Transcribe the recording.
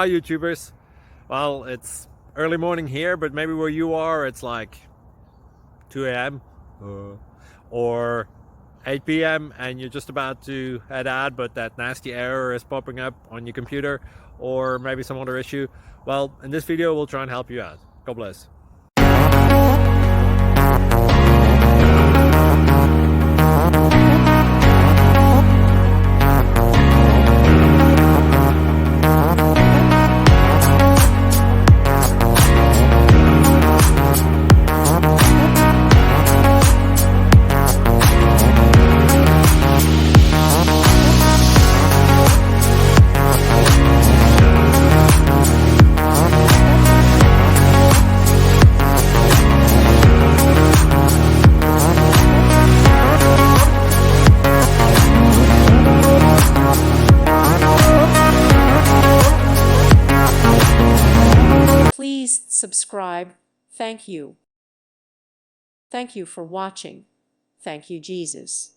Hi YouTubers. Well, it's early morning here, but maybe where you are it's like 2 a.m. or 8 p.m. and you're just about to head out, but that nasty error is popping up on your computer, or maybe some other issue. Well, in this video we'll try and help you out. God bless. Please subscribe. Thank you. Thank you for watching. Thank you, Jesus.